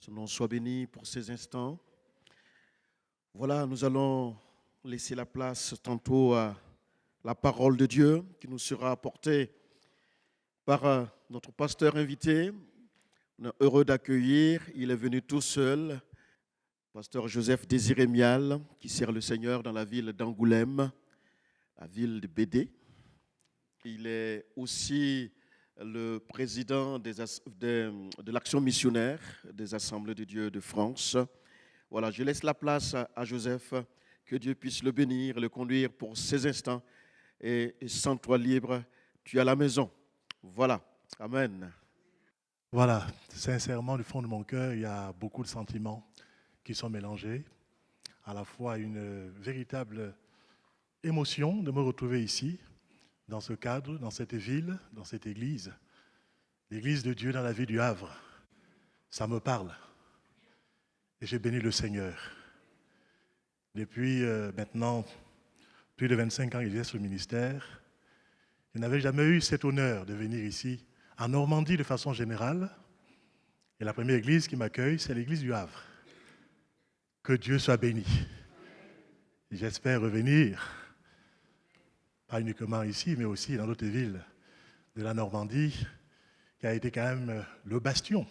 Son nom soit béni pour ces instants. Voilà, nous allons laisser la place tantôt à la parole de Dieu qui nous sera apportée par notre pasteur invité. On est heureux d'accueillir, il est venu tout seul, pasteur Joseph Désiré Mial, qui sert le Seigneur dans la ville d'Angoulême, la ville de Bédé. Il est aussi le président de l'action missionnaire des Assemblées de Dieu de France. Voilà, je laisse la place à Joseph, que Dieu puisse le bénir, le conduire pour ces instants. Et sens-toi libre, tu es à la maison. Voilà, amen. Voilà, sincèrement, du fond de mon cœur, il y a beaucoup de sentiments qui sont mélangés. À la fois une véritable émotion de me retrouver ici, dans ce cadre, dans cette ville, dans cette église, l'église de Dieu dans la ville du Havre. Ça me parle. Et j'ai béni le Seigneur. Depuis maintenant plus de 25 ans que j'exerce le ministère, je n'avais jamais eu cet honneur de venir ici, en Normandie de façon générale. Et la première église qui m'accueille, c'est l'église du Havre. Que Dieu soit béni. Et j'espère revenir, pas uniquement ici, mais aussi dans d'autres villes de la Normandie, qui a été quand même le bastion,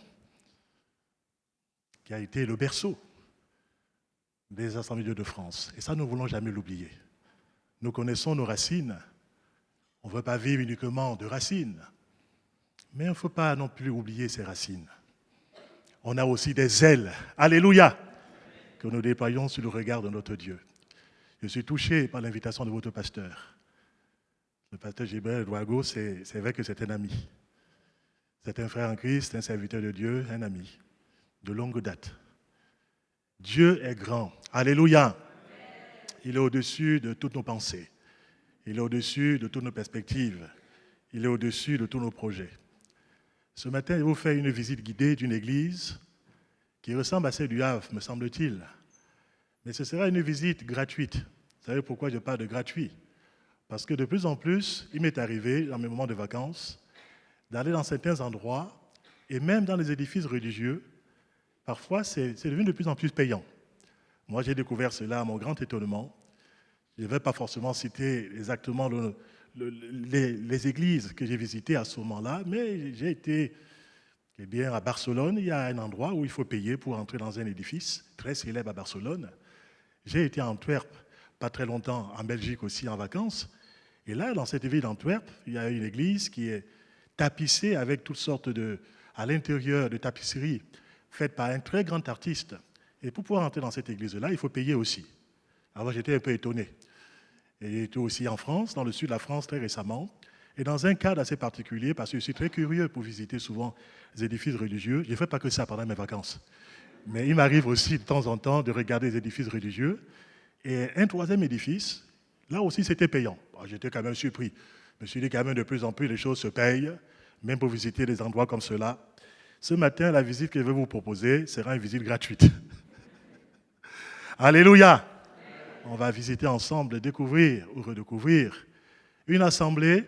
qui a été le berceau des Assemblées de Dieu de France. Et ça, nous ne voulons jamais l'oublier. Nous connaissons nos racines. On ne veut pas vivre uniquement de racines. Mais il ne faut pas non plus oublier ces racines. On a aussi des ailes, alléluia, que nous déployons sur le regard de notre Dieu. Je suis touché par l'invitation de votre pasteur. Le pasteur Gilbert Douago, c'est vrai que c'est un ami. C'est un frère en Christ, un serviteur de Dieu, un ami, de longue date. Dieu est grand, alléluia. Il est au-dessus de toutes nos pensées. Il est au-dessus de toutes nos perspectives. Il est au-dessus de tous nos projets. Ce matin, je vais vous faire une visite guidée d'une église qui ressemble à celle du Havre, me semble-t-il. Mais ce sera une visite gratuite. Vous savez pourquoi je parle de gratuit? Parce que de plus en plus, il m'est arrivé, dans mes moments de vacances, d'aller dans certains endroits, et même dans les édifices religieux, parfois c'est devenu de plus en plus payant. Moi, j'ai découvert cela à mon grand étonnement. Je ne vais pas forcément citer exactement les églises que j'ai visitées à ce moment-là, mais j'ai été à Barcelone. Il y a un endroit où il faut payer pour entrer dans un édifice très célèbre à Barcelone. J'ai été à Antwerp, pas très longtemps, en Belgique aussi en vacances. Et là, dans cette ville d'Antwerp, il y a une église qui est tapissée avec toutes sortes à l'intérieur de tapisseries faites par un très grand artiste. Et pour pouvoir entrer dans cette église-là, il faut payer aussi. Alors j'étais un peu étonné. Et j'ai été aussi en France, dans le sud de la France très récemment, et dans un cadre assez particulier, parce que je suis très curieux pour visiter souvent les édifices religieux. Je ne fais pas que ça pendant mes vacances. Mais il m'arrive aussi de temps en temps de regarder les édifices religieux. Et un troisième édifice, là aussi c'était payant. Bon, j'étais quand même surpris. Je me suis dit quand même de plus en plus les choses se payent, même pour visiter des endroits comme cela. Ce matin, la visite que je vais vous proposer sera une visite gratuite. Alléluia! On va visiter ensemble, découvrir ou redécouvrir une assemblée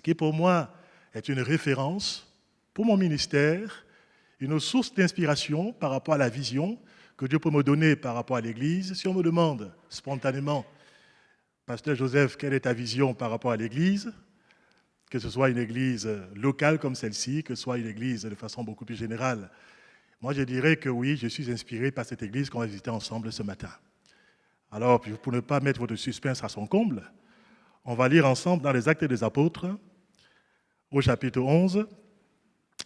qui pour moi est une référence pour mon ministère, une source d'inspiration par rapport à la vision que Dieu peut me donner par rapport à l'Église. Si on me demande spontanément, Pasteur Joseph, quelle est ta vision par rapport à l'Église? Que ce soit une église locale comme celle-ci, que ce soit une église de façon beaucoup plus générale. Moi, je dirais que oui, je suis inspiré par cette église qu'on va visiter ensemble ce matin. Alors, pour ne pas mettre votre suspense à son comble, on va lire ensemble dans les Actes des Apôtres, au chapitre 11,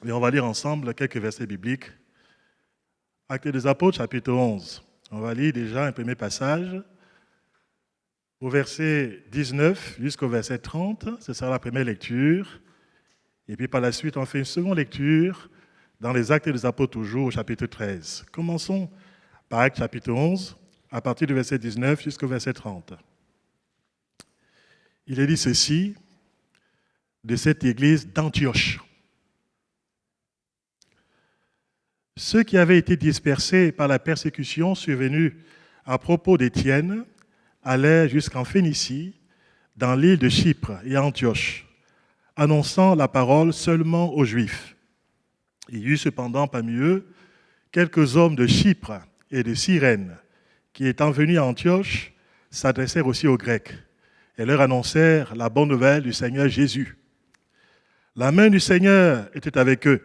et on va lire ensemble quelques versets bibliques. Actes des Apôtres, chapitre 11. On va lire déjà un premier passage, au verset 19 jusqu'au verset 30, ce sera la première lecture. Et puis par la suite, on fait une seconde lecture dans les Actes des Apôtres, toujours au chapitre 13. Commençons par Actes chapitre 11, à partir du verset 19 jusqu'au verset 30. Il est dit ceci de cette église d'Antioche. Ceux qui avaient été dispersés par la persécution survenue à propos d'Étienne allèrent jusqu'en Phénicie, dans l'île de Chypre et à Antioche, annonçant la parole seulement aux Juifs. Il y eut cependant parmi eux quelques hommes de Chypre et de Cyrène, qui étant venus à Antioche, s'adressèrent aussi aux Grecs et leur annoncèrent la bonne nouvelle du Seigneur Jésus. La main du Seigneur était avec eux,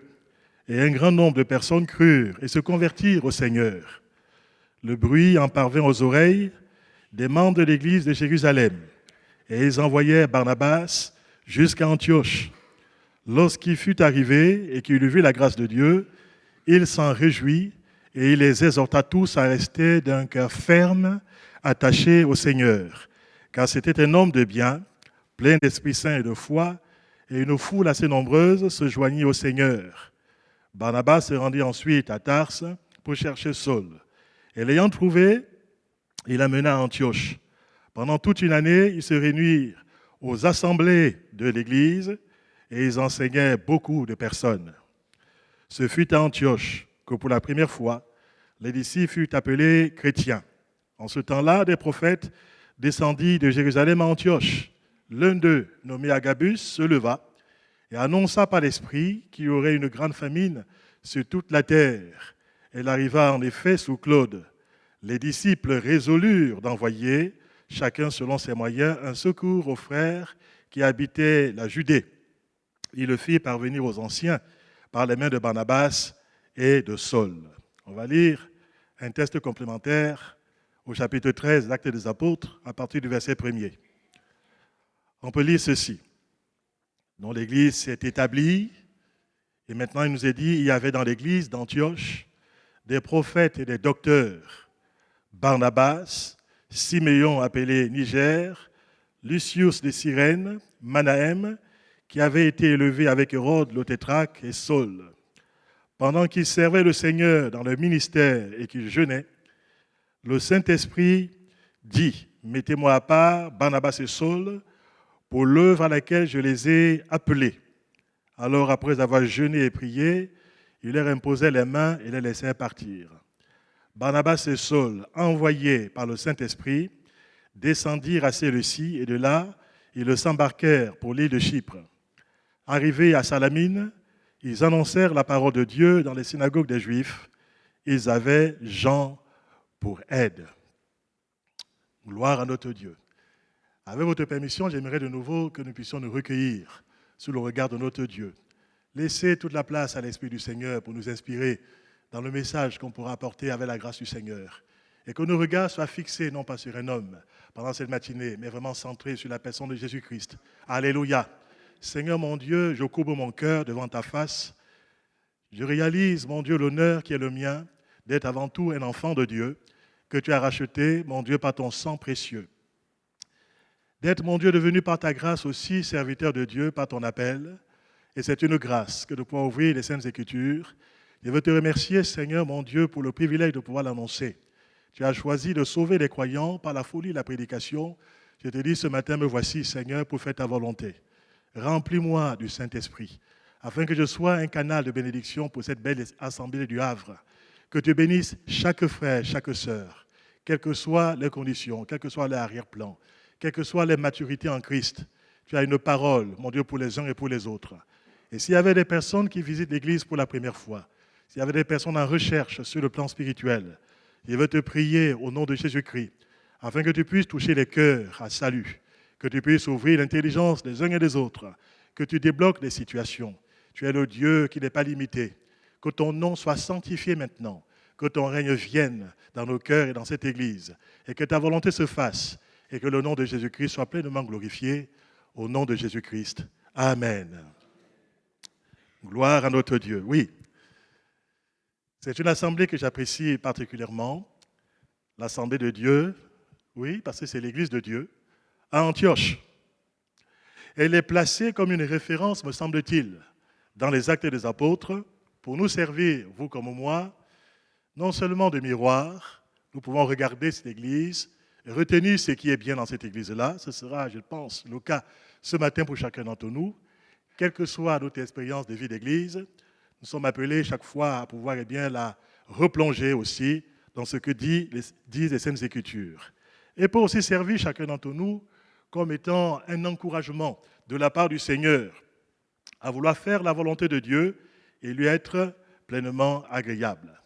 et un grand nombre de personnes crurent et se convertirent au Seigneur. Le bruit en parvint aux oreilles des membres de l'église de Jérusalem, et ils envoyèrent Barnabas jusqu'à Antioche. Lorsqu'il fut arrivé et qu'il eut vu la grâce de Dieu, il s'en réjouit et il les exhorta tous à rester d'un cœur ferme, attaché au Seigneur, car c'était un homme de bien, plein d'Esprit Saint et de foi, et une foule assez nombreuse se joignit au Seigneur. Barnabas se rendit ensuite à Tarse pour chercher Saul, et l'ayant trouvé, il l'amena à Antioche. Pendant toute une année, ils se réunirent aux assemblées de l'Église et ils enseignaient beaucoup de personnes. Ce fut à Antioche que pour la première fois, les disciples furent appelés chrétiens. En ce temps-là, des prophètes descendirent de Jérusalem à Antioche. L'un d'eux, nommé Agabus, se leva et annonça par l'Esprit qu'il y aurait une grande famine sur toute la terre. Elle arriva en effet sous Claude. Les disciples résolurent d'envoyer, chacun selon ses moyens, un secours aux frères qui habitaient la Judée. Ils le firent parvenir aux anciens par les mains de Barnabas et de Saul. On va lire un texte complémentaire au chapitre 13 d'Actes des Apôtres à partir du verset 1er. On peut lire ceci. Donc l'Église s'est établie et maintenant il nous est dit il y avait dans l'Église d'Antioche des prophètes et des docteurs. Barnabas, Siméon appelé Niger, Lucius de Cyrène, Manahem, qui avait été élevé avec Hérode le tétrarque et Saul. Pendant qu'ils servaient le Seigneur dans le ministère et qu'ils jeûnaient, le Saint-Esprit dit, mettez-moi à part Barnabas et Saul pour l'œuvre à laquelle je les ai appelés. Alors, après avoir jeûné et prié, il leur imposait les mains et les laissait partir. Barnabas et Saul, envoyés par le Saint-Esprit, descendirent à Séleucie et de là, ils s'embarquèrent pour l'île de Chypre. Arrivés à Salamine, ils annoncèrent la parole de Dieu dans les synagogues des Juifs. Ils avaient Jean pour aide. Gloire à notre Dieu. Avec votre permission, j'aimerais de nouveau que nous puissions nous recueillir sous le regard de notre Dieu. Laissez toute la place à l'Esprit du Seigneur pour nous inspirer dans le message qu'on pourra apporter avec la grâce du Seigneur. Et que nos regards soient fixés non pas sur un homme pendant cette matinée, mais vraiment centrés sur la personne de Jésus-Christ. Alléluia. Seigneur mon Dieu, je courbe mon cœur devant ta face. Je réalise, mon Dieu, l'honneur qui est le mien d'être avant tout un enfant de Dieu, que tu as racheté, mon Dieu, par ton sang précieux. D'être, mon Dieu, devenu par ta grâce aussi serviteur de Dieu par ton appel. Et c'est une grâce que de pouvoir ouvrir les Saintes Écritures. Je veux te remercier, Seigneur, mon Dieu, pour le privilège de pouvoir l'annoncer. Tu as choisi de sauver les croyants par la folie de la prédication. Je te dis ce matin, me voici, Seigneur, pour faire ta volonté. Remplis-moi du Saint-Esprit, afin que je sois un canal de bénédiction pour cette belle assemblée du Havre. Que tu bénisses chaque frère, chaque sœur, quelles que soient les conditions, quel que soit l'arrière-plan, quelles que soient les maturités en Christ. Tu as une parole, mon Dieu, pour les uns et pour les autres. Et s'il y avait des personnes qui visitent l'Église pour la première fois, s'il y avait des personnes en recherche sur le plan spirituel, je veux te prier au nom de Jésus-Christ, afin que tu puisses toucher les cœurs à salut, que tu puisses ouvrir l'intelligence des uns et des autres, que tu débloques les situations. Tu es le Dieu qui n'est pas limité. Que ton nom soit sanctifié maintenant, que ton règne vienne dans nos cœurs et dans cette Église, et que ta volonté se fasse, et que le nom de Jésus-Christ soit pleinement glorifié, au nom de Jésus-Christ. Amen. Gloire à notre Dieu. Oui, c'est une assemblée que j'apprécie particulièrement, l'assemblée de Dieu, oui, parce que c'est l'Église de Dieu, à Antioche. Elle est placée comme une référence, me semble-t-il, dans les Actes des Apôtres, pour nous servir, vous comme moi, non seulement de miroir, nous pouvons regarder cette Église, retenir ce qui est bien dans cette Église-là. Ce sera, je pense, le cas ce matin pour chacun d'entre nous. Quelle que soit notre expérience de vie d'Église, nous sommes appelés chaque fois à pouvoir la replonger aussi dans ce que disent les Saintes Écritures. Et pour aussi servir chacun d'entre nous comme étant un encouragement de la part du Seigneur à vouloir faire la volonté de Dieu et lui être pleinement agréable.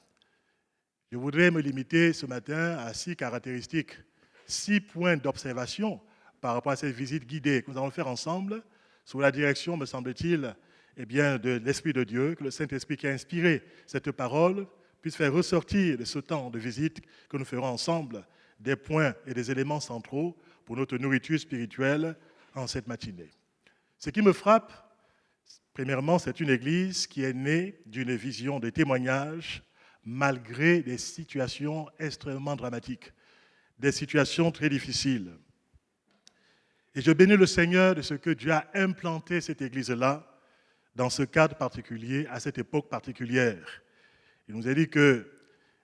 Je voudrais me limiter ce matin à 6 caractéristiques, 6 points d'observation par rapport à cette visite guidée que nous allons faire ensemble, sous la direction, me semble-t-il, de l'Esprit de Dieu, que le Saint-Esprit qui a inspiré cette parole puisse faire ressortir de ce temps de visite que nous ferons ensemble des points et des éléments centraux pour notre nourriture spirituelle en cette matinée. Ce qui me frappe, premièrement, c'est une église qui est née d'une vision de témoignage malgré des situations extrêmement dramatiques, des situations très difficiles. Et je bénis le Seigneur de ce que Dieu a implanté cette église-là dans ce cadre particulier, à cette époque particulière. Il nous a dit que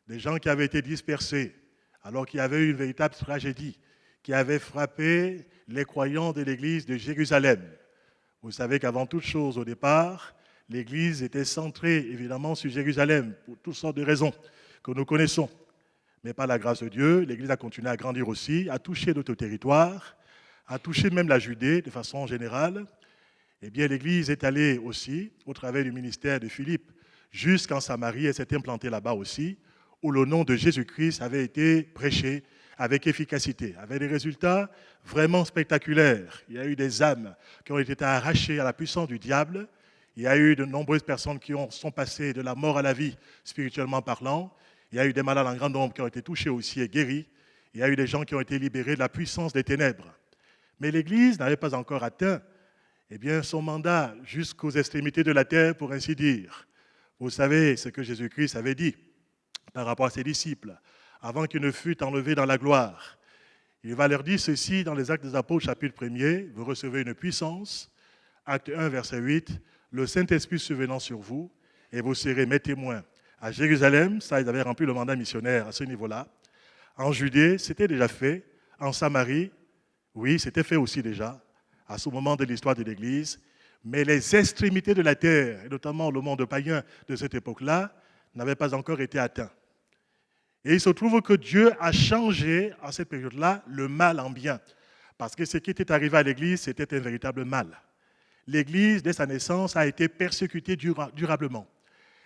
des gens qui avaient été dispersés, alors qu'il y avait eu une véritable tragédie qui avait frappé les croyants de l'église de Jérusalem. Vous savez qu'avant toute chose, au départ, l'église était centrée évidemment sur Jérusalem, pour toutes sortes de raisons que nous connaissons. Mais par la grâce de Dieu, l'église a continué à grandir aussi, à toucher d'autres territoires, à toucher même la Judée de façon générale. Eh bien, l'église est allée aussi, au travers du ministère de Philippe, jusqu'en Samarie et s'est implantée là-bas aussi, où le nom de Jésus-Christ avait été prêché avec efficacité, avec des résultats vraiment spectaculaires. Il y a eu des âmes qui ont été arrachées à la puissance du diable. Il y a eu de nombreuses personnes qui sont passées de la mort à la vie, spirituellement parlant. Il y a eu des malades en grand nombre qui ont été touchés aussi et guéris. Il y a eu des gens qui ont été libérés de la puissance des ténèbres. Mais l'Église n'avait pas encore atteint son mandat jusqu'aux extrémités de la terre, pour ainsi dire. Vous savez ce que Jésus-Christ avait dit par rapport à ses disciples, avant qu'il ne fût enlevé dans la gloire. Il va leur dire ceci dans les Actes des Apôtres, chapitre 1er, vous recevez une puissance, acte 1, verset 8, le Saint-Esprit survenant sur vous, et vous serez mes témoins à Jérusalem, ça ils avaient rempli le mandat missionnaire à ce niveau-là, en Judée, c'était déjà fait, en Samarie, oui, c'était fait aussi déjà, à ce moment de l'histoire de l'Église, mais les extrémités de la terre, et notamment le monde païen de cette époque-là, n'avaient pas encore été atteints. Et il se trouve que Dieu a changé, à cette période-là, le mal en bien. Parce que ce qui était arrivé à l'Église, c'était un véritable mal. L'Église, dès sa naissance, a été persécutée durablement.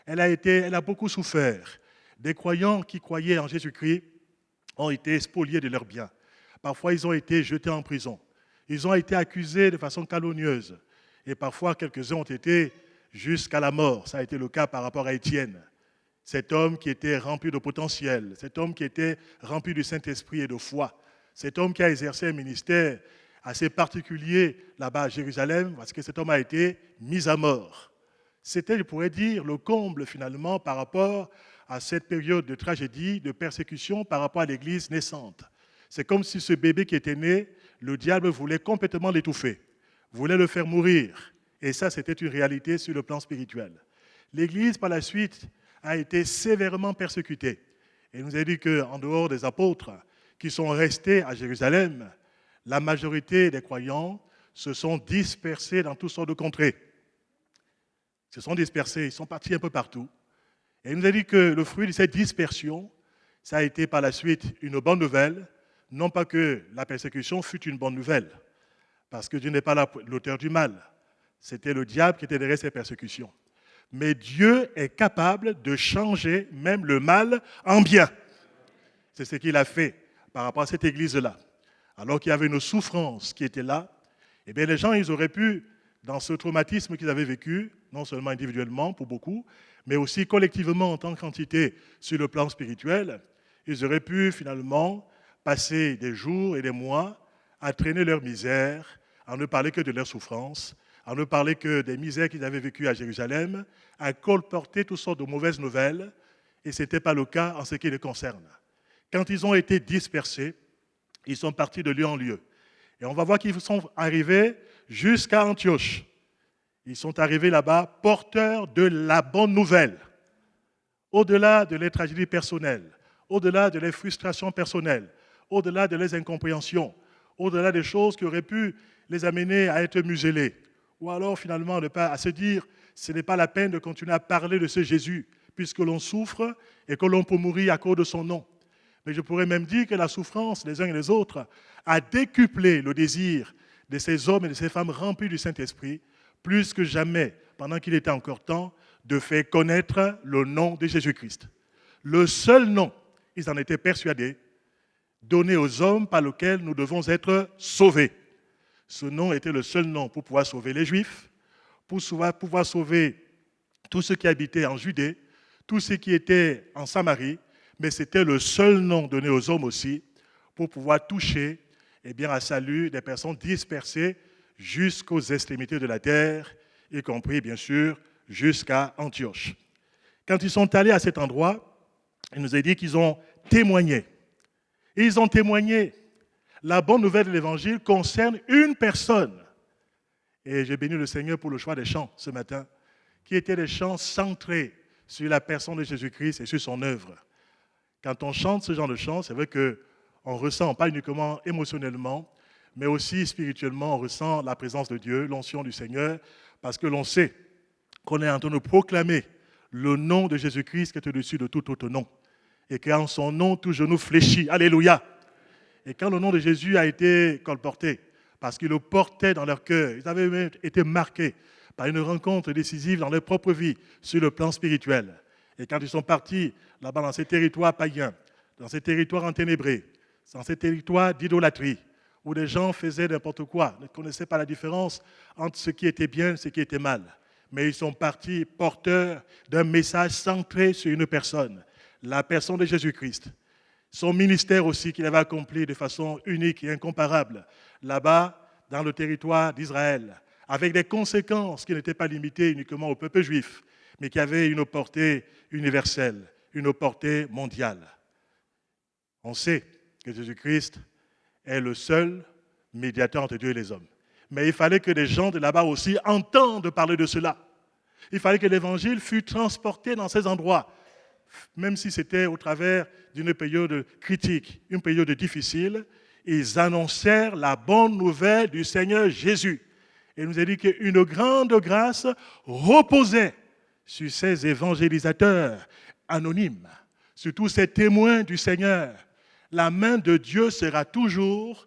Elle a beaucoup souffert. Des croyants qui croyaient en Jésus-Christ ont été spoliés de leurs biens. Parfois, ils ont été jetés en prison. Ils ont été accusés de façon calomnieuse. Et parfois, quelques-uns ont été jusqu'à la mort. Ça a été le cas par rapport à Étienne. Cet homme qui était rempli de potentiel, cet homme qui était rempli du Saint-Esprit et de foi, cet homme qui a exercé un ministère assez particulier là-bas à Jérusalem, parce que cet homme a été mis à mort. C'était, je pourrais dire, le comble finalement par rapport à cette période de tragédie, de persécution par rapport à l'Église naissante. C'est comme si ce bébé qui était né, le diable voulait complètement l'étouffer, voulait le faire mourir. Et ça, c'était une réalité sur le plan spirituel. L'Église, par la suite, a été sévèrement persécutée. Et il nous a dit qu'en dehors des apôtres qui sont restés à Jérusalem, la majorité des croyants se sont dispersés dans toutes sortes de contrées. Ils se sont dispersés, ils sont partis un peu partout. Et il nous a dit que le fruit de cette dispersion, ça a été par la suite une bonne nouvelle, non pas que la persécution fût une bonne nouvelle, parce que Dieu n'est pas l'auteur du mal. C'était le diable qui était derrière ces persécutions. Mais Dieu est capable de changer même le mal en bien. C'est ce qu'il a fait par rapport à cette église-là. Alors qu'il y avait une souffrance qui était là, eh bien les gens, ils auraient pu, dans ce traumatisme qu'ils avaient vécu, non seulement individuellement pour beaucoup, mais aussi collectivement en tant qu'entité sur le plan spirituel, ils auraient pu finalement passer des jours et des mois à traîner leur misère, à ne parler que de leur souffrance, à ne parler que des misères qu'ils avaient vécues à Jérusalem, à colporter toutes sortes de mauvaises nouvelles, et ce n'était pas le cas en ce qui les concerne. Quand ils ont été dispersés, ils sont partis de lieu en lieu. Et on va voir qu'ils sont arrivés jusqu'à Antioche. Ils sont arrivés là-bas porteurs de la bonne nouvelle. Au-delà de leurs tragédies personnelles, au-delà de leurs frustrations personnelles, au-delà de leurs incompréhensions, au-delà des choses qui auraient pu les amener à être muselés, ou alors finalement à se dire ce n'est pas la peine de continuer à parler de ce Jésus, puisque l'on souffre et que l'on peut mourir à cause de son nom. Mais je pourrais même dire que la souffrance des uns et des autres a décuplé le désir de ces hommes et de ces femmes remplis du Saint-Esprit, plus que jamais, pendant qu'il était encore temps, de faire connaître le nom de Jésus-Christ. le seul nom, ils en étaient persuadés, donné aux hommes par lequel nous devons être sauvés. Ce nom était le seul nom pour pouvoir sauver les Juifs, pour pouvoir sauver tous ceux qui habitaient en Judée, tous ceux qui étaient en Samarie, mais c'était le seul nom donné aux hommes aussi pour pouvoir toucher à salut des personnes dispersées jusqu'aux extrémités de la terre, y compris bien sûr jusqu'à Antioche. Quand ils sont allés à cet endroit, il nous a dit qu'ils ont témoigné. Et ils ont témoigné. La bonne nouvelle de l'Évangile concerne une personne. Et j'ai béni le Seigneur pour le choix des chants ce matin, qui étaient des chants centrés sur la personne de Jésus-Christ et sur son œuvre. Quand on chante ce genre de chants, c'est vrai qu'on ressent, pas uniquement émotionnellement, mais aussi spirituellement, on ressent la présence de Dieu, l'onction du Seigneur, parce que l'on sait qu'on est en train de proclamer le nom de Jésus-Christ qui est au-dessus de tout autre nom. Et qu'en son nom, tout genou fléchit. Alléluia. Et quand le nom de Jésus a été colporté, parce qu'ils le portaient dans leur cœur, ils avaient même été marqués par une rencontre décisive dans leur propre vie, sur le plan spirituel. Et quand ils sont partis là-bas dans ces territoires païens, dans ces territoires enténébrés, dans ces territoires d'idolâtrie, où les gens faisaient n'importe quoi, ne connaissaient pas la différence entre ce qui était bien et ce qui était mal. Mais ils sont partis porteurs d'un message centré sur une personne, la personne de Jésus-Christ. Son ministère aussi qu'il avait accompli de façon unique et incomparable, là-bas, dans le territoire d'Israël, avec des conséquences qui n'étaient pas limitées uniquement au peuple juif, mais qui avaient une portée universelle, une portée mondiale. On sait que Jésus-Christ est le seul médiateur entre Dieu et les hommes. Mais il fallait que les gens de là-bas aussi entendent parler de cela. Il fallait que l'évangile fût transporté dans ces endroits, même si c'était au travers d'une période critique, une période difficile. Ils annoncèrent la bonne nouvelle du Seigneur Jésus. Et il nous a dit qu'une grande grâce reposait sur ces évangélisateurs anonymes, sur tous ces témoins du Seigneur. La main de Dieu sera toujours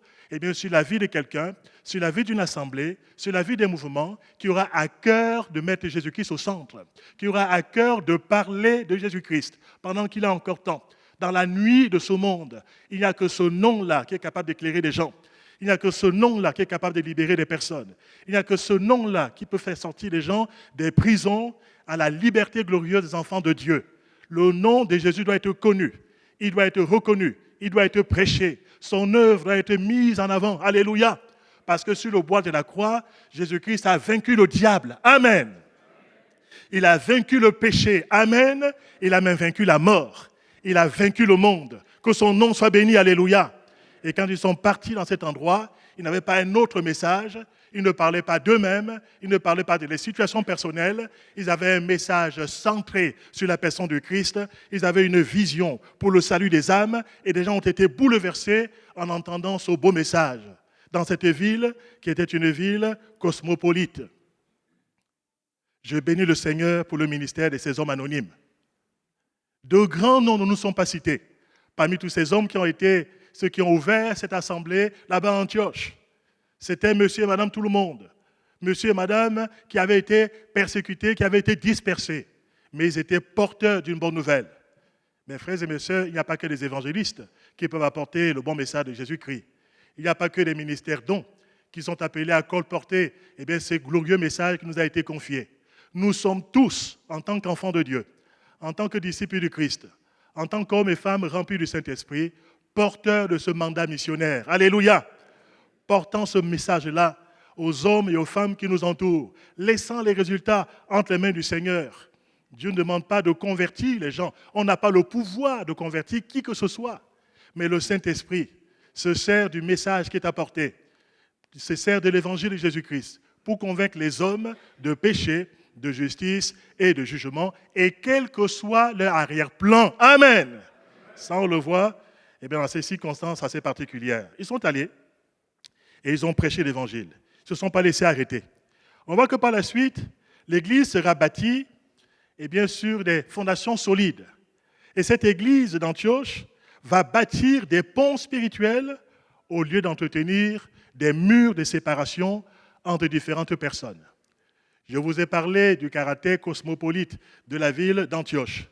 sur la vie de quelqu'un, sur la vie d'une assemblée, sur la vie des mouvements, qui aura à cœur de mettre Jésus-Christ au centre, qui aura à cœur de parler de Jésus-Christ pendant qu'il a encore temps. Dans la nuit de ce monde, il n'y a que ce nom-là qui est capable d'éclairer des gens. Il n'y a que ce nom-là qui est capable de libérer des personnes. Il n'y a que ce nom-là qui peut faire sortir les gens des prisons à la liberté glorieuse des enfants de Dieu. Le nom de Jésus doit être connu, il doit être reconnu, il doit être prêché. Son œuvre doit être mise en avant. Alléluia. Parce que sur le bois de la croix, Jésus-Christ a vaincu le diable. Amen. Il a vaincu le péché. Amen. Il a même vaincu la mort. Il a vaincu le monde. Que son nom soit béni. Alléluia. Et quand ils sont partis dans cet endroit, ils n'avaient pas un autre message. Ils ne parlaient pas d'eux-mêmes. Ils ne parlaient pas de leurs situations personnelles. Ils avaient un message centré sur la personne de Christ. Ils avaient une vision pour le salut des âmes. Et des gens ont été bouleversés en entendant ce beau message dans cette ville qui était une ville cosmopolite. Je bénis le Seigneur pour le ministère de ces hommes anonymes. De grands noms ne nous sont pas cités. Parmi tous ces hommes qui ont été ceux qui ont ouvert cette assemblée là-bas à Antioche, c'était monsieur et madame tout le monde. Monsieur et madame qui avaient été persécutés, qui avaient été dispersés. Mais ils étaient porteurs d'une bonne nouvelle. Mes frères et mes sœurs, il n'y a pas que les évangélistes qui peuvent apporter le bon message de Jésus-Christ. Il n'y a pas que les ministères dons qui sont appelés à colporter ces glorieux messages qui nous a été confiés. Nous sommes tous, en tant qu'enfants de Dieu, en tant que disciples du Christ, en tant qu'hommes et femmes remplis du Saint-Esprit, porteurs de ce mandat missionnaire. Alléluia! Portant ce message-là aux hommes et aux femmes qui nous entourent, laissant les résultats entre les mains du Seigneur. Dieu ne demande pas de convertir les gens. On n'a pas le pouvoir de convertir qui que ce soit. Mais le Saint-Esprit se sert du message qui est apporté, se sert de l'évangile de Jésus-Christ pour convaincre les hommes de péché, de justice et de jugement, et quel que soit leur arrière-plan. Amen. Ça, on le voit dans ces circonstances assez particulières. Ils sont allés et ils ont prêché l'évangile. Ils ne se sont pas laissés arrêter. On voit que par la suite, l'église sera bâtie sur des fondations solides. Et cette église d'Antioche va bâtir des ponts spirituels au lieu d'entretenir des murs de séparation entre différentes personnes. Je vous ai parlé du caractère cosmopolite de la ville d'Antioche.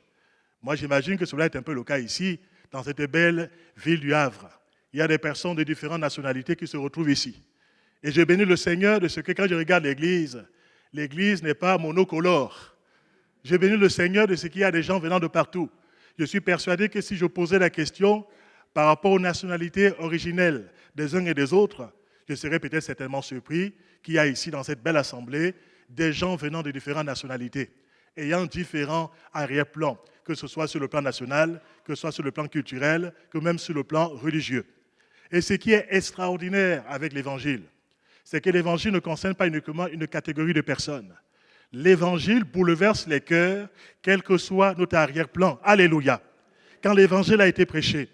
Moi, j'imagine que cela est un peu le cas ici, dans cette belle ville du Havre. Il y a des personnes de différentes nationalités qui se retrouvent ici. Et je bénis le Seigneur de ce que quand je regarde l'église n'est pas monocolore. Je bénis le Seigneur de ce qu'il y a des gens venant de partout. Je suis persuadé que si je posais la question par rapport aux nationalités originelles des uns et des autres, je serais peut-être certainement surpris qu'il y a ici dans cette belle assemblée des gens venant de différentes nationalités, ayant différents arrière-plans, que ce soit sur le plan national, que ce soit sur le plan culturel, que même sur le plan religieux. Et ce qui est extraordinaire avec l'Évangile, c'est que l'Évangile ne concerne pas uniquement une catégorie de personnes. L'Évangile bouleverse les cœurs, quel que soit notre arrière-plan. Alléluia. Quand l'Évangile a été prêché,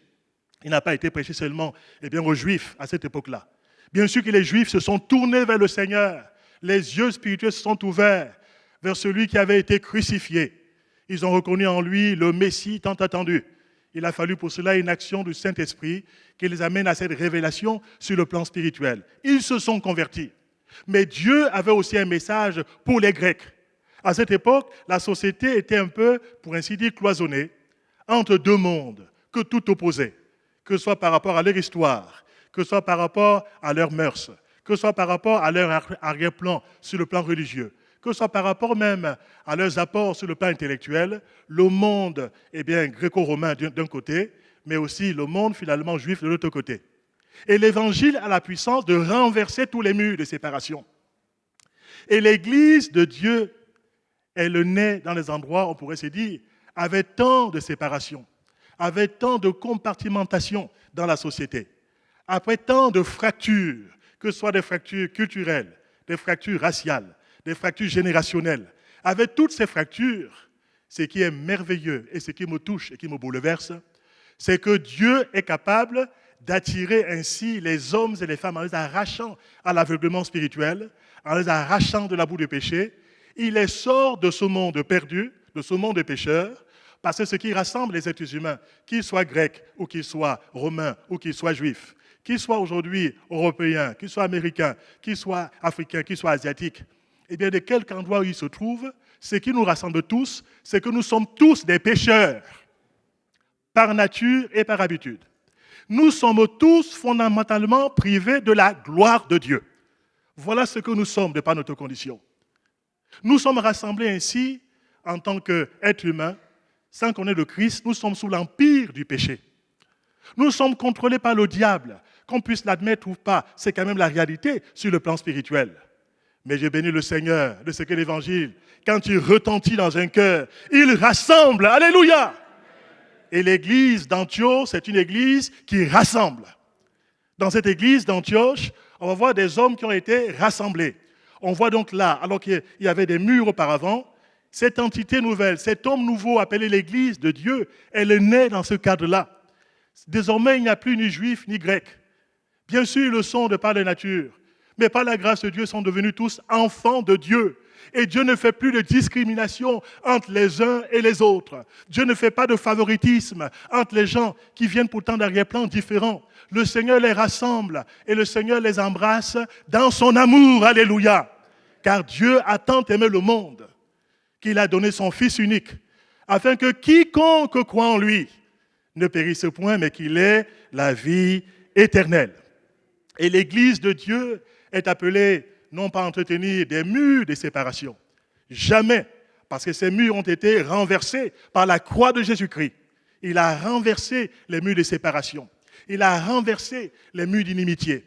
il n'a pas été prêché seulement aux Juifs à cette époque-là. Bien sûr que les Juifs se sont tournés vers le Seigneur. Les yeux spirituels se sont ouverts vers celui qui avait été crucifié. Ils ont reconnu en lui le Messie tant attendu. Il a fallu pour cela une action du Saint-Esprit qui les amène à cette révélation sur le plan spirituel. Ils se sont convertis. Mais Dieu avait aussi un message pour les Grecs. À cette époque, la société était un peu, pour ainsi dire, cloisonnée entre deux mondes que tout opposait, que ce soit par rapport à leur histoire, que ce soit par rapport à leurs mœurs, que ce soit par rapport à leur arrière-plan sur le plan religieux, que ce soit par rapport même à leurs apports sur le plan intellectuel, le monde gréco-romain d'un côté, mais aussi le monde finalement juif de l'autre côté. Et l'Évangile a la puissance de renverser tous les murs de séparation. Et l'Église de Dieu, elle naît dans les endroits, on pourrait se dire, avec tant de séparation, avec tant de compartimentation dans la société, après tant de fractures, que ce soit des fractures culturelles, des fractures raciales, des fractures générationnelles. Avec toutes ces fractures, ce qui est merveilleux et ce qui me touche et qui me bouleverse, c'est que Dieu est capable d'attirer ainsi les hommes et les femmes en les arrachant à l'aveuglement spirituel, en les arrachant de la boue du péché. Il les sort de ce monde perdu, de ce monde de pécheurs, parce que ce qui rassemble les êtres humains, qu'ils soient grecs ou qu'ils soient romains ou qu'ils soient juifs, qu'ils soient aujourd'hui européens, qu'ils soient américains, qu'ils soient africains, qu'ils soient asiatiques, de quelque endroit où ils se trouvent, ce qui nous rassemble tous, c'est que nous sommes tous des pécheurs, par nature et par habitude. Nous sommes tous fondamentalement privés de la gloire de Dieu. Voilà ce que nous sommes de par notre condition. Nous sommes rassemblés ainsi en tant qu'êtres humains, sans qu'on ait le Christ, nous sommes sous l'empire du péché. Nous sommes contrôlés par le diable, qu'on puisse l'admettre ou pas, c'est quand même la réalité sur le plan spirituel. Mais je bénis le Seigneur de ce que l'Évangile, quand il retentit dans un cœur, il rassemble. Alléluia! Et l'église d'Antioche, c'est une église qui rassemble. Dans cette église d'Antioche, on va voir des hommes qui ont été rassemblés. On voit donc là, alors qu'il y avait des murs auparavant, cette entité nouvelle, cet homme nouveau appelé l'église de Dieu, elle est née dans ce cadre-là. Désormais, il n'y a plus ni juif ni grec. Bien sûr, ils le sont de par la nature, mais par la grâce de Dieu, ils sont devenus tous enfants de Dieu. Et Dieu ne fait plus de discrimination entre les uns et les autres. Dieu ne fait pas de favoritisme entre les gens qui viennent pourtant d'arrière-plans différents. Le Seigneur les rassemble et le Seigneur les embrasse dans son amour. Alléluia. Car Dieu a tant aimé le monde qu'il a donné son Fils unique, afin que quiconque croit en lui ne périsse point, mais qu'il ait la vie éternelle. Et l'Église de Dieu est appelée non pas à entretenir des murs de séparation. Jamais, parce que ces murs ont été renversés par la croix de Jésus-Christ. Il a renversé les murs de séparation. Il a renversé les murs d'inimitié.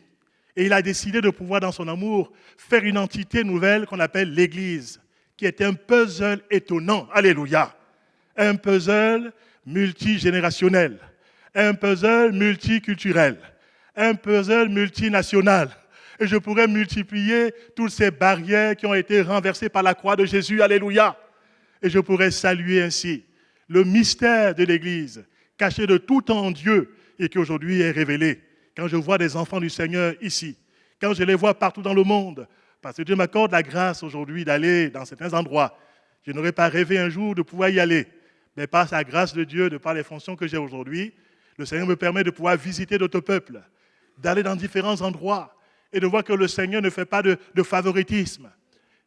Et il a décidé de pouvoir, dans son amour, faire une entité nouvelle qu'on appelle l'Église, qui est un puzzle étonnant. Alléluia! Un puzzle multigénérationnel, un puzzle multiculturel, un puzzle multinational. Et je pourrais multiplier toutes ces barrières qui ont été renversées par la croix de Jésus. Alléluia! Et je pourrais saluer ainsi le mystère de l'Église, caché de tout temps en Dieu et qui aujourd'hui est révélé. Quand je vois des enfants du Seigneur ici, quand je les vois partout dans le monde, parce que Dieu m'accorde la grâce aujourd'hui d'aller dans certains endroits. Je n'aurais pas rêvé un jour de pouvoir y aller. Mais par sa grâce de Dieu, de par les fonctions que j'ai aujourd'hui, le Seigneur me permet de pouvoir visiter d'autres peuples, d'aller dans différents endroits, et de voir que le Seigneur ne fait pas de favoritisme,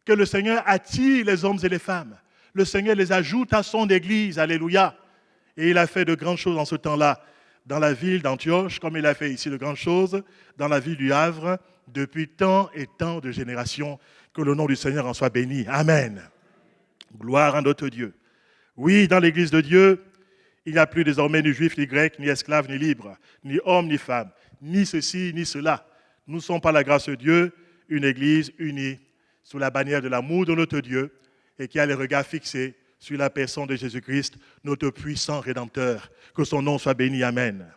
que le Seigneur attire les hommes et les femmes. Le Seigneur les ajoute à son Église, alléluia. Et il a fait de grandes choses en ce temps-là dans la ville d'Antioche, comme il a fait ici de grandes choses dans la ville du Havre, depuis tant et tant de générations. Que le nom du Seigneur en soit béni. Amen. Gloire à notre Dieu. Oui, dans l'Église de Dieu, il n'y a plus désormais ni juif, ni grec, ni esclave, ni libre, ni homme, ni femme, ni ceci, ni cela. Nous sommes par la grâce de Dieu une Église unie sous la bannière de l'amour de notre Dieu et qui a les regards fixés sur la personne de Jésus-Christ, notre puissant Rédempteur. Que son nom soit béni. Amen.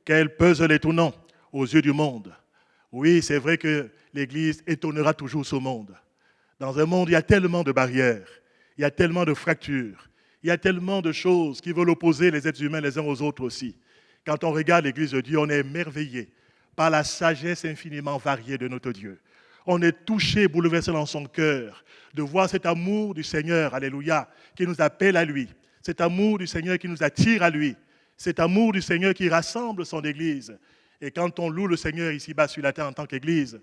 Quel puzzle étonnant aux yeux du monde. Oui, c'est vrai que l'Église étonnera toujours ce monde. Dans un monde, il y a tellement de barrières, il y a tellement de fractures, il y a tellement de choses qui veulent opposer les êtres humains les uns aux autres aussi. Quand on regarde l'Église de Dieu, on est émerveillé par la sagesse infiniment variée de notre Dieu. On est touché, bouleversé dans son cœur de voir cet amour du Seigneur, alléluia, qui nous appelle à lui. Cet amour du Seigneur qui nous attire à lui. Cet amour du Seigneur qui rassemble son Église. Et quand on loue le Seigneur ici-bas sur la terre en tant qu'Église,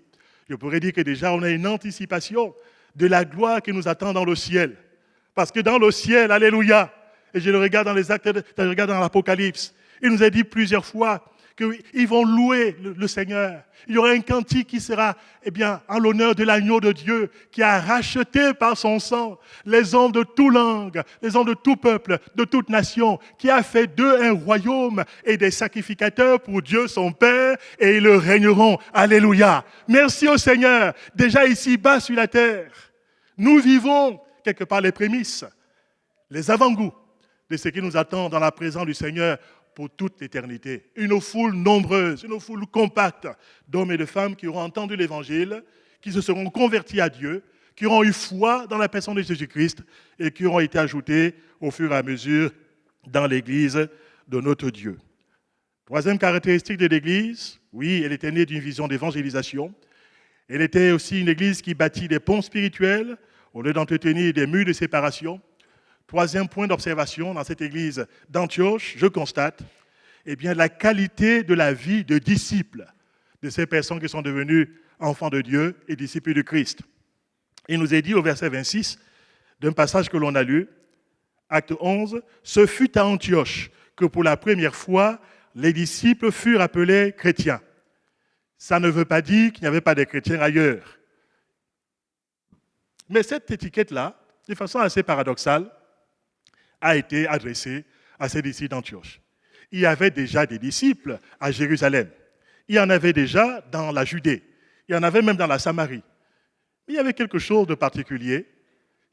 je pourrais dire que déjà on a une anticipation de la gloire qui nous attend dans le ciel. Parce que dans le ciel, alléluia, et je le regarde dans les actes, je regarde dans l'Apocalypse, il nous a dit plusieurs fois qu'ils vont louer le Seigneur. Il y aura un cantique qui sera en l'honneur de l'agneau de Dieu qui a racheté par son sang les hommes de toute langue, les hommes de tout peuple, de toute nation, qui a fait d'eux un royaume et des sacrificateurs pour Dieu son Père, et ils régneront. Alléluia. Merci au Seigneur. Déjà ici-bas sur la terre, nous vivons quelque part les prémices, les avant-goûts de ce qui nous attend dans la présence du Seigneur pour toute l'éternité. Une foule nombreuse, une foule compacte d'hommes et de femmes qui auront entendu l'Évangile, qui se seront convertis à Dieu, qui auront eu foi dans la personne de Jésus-Christ et qui auront été ajoutés au fur et à mesure dans l'Église de notre Dieu. Troisième caractéristique de l'Église, oui, elle était née d'une vision d'évangélisation. Elle était aussi une Église qui bâtit des ponts spirituels au lieu d'entretenir des murs de séparation. Troisième point d'observation dans cette église d'Antioche, je constate la qualité de la vie de disciples de ces personnes qui sont devenues enfants de Dieu et disciples de Christ. Il nous est dit au verset 26 d'un passage que l'on a lu, acte 11, « Ce fut à Antioche que pour la première fois, les disciples furent appelés chrétiens. » Ça ne veut pas dire qu'il n'y avait pas de chrétiens ailleurs. Mais cette étiquette-là, de façon assez paradoxale, a été adressée à ces disciples d'Antioche. Il y avait déjà des disciples à Jérusalem. Il y en avait déjà dans la Judée. Il y en avait même dans la Samarie. Mais il y avait quelque chose de particulier.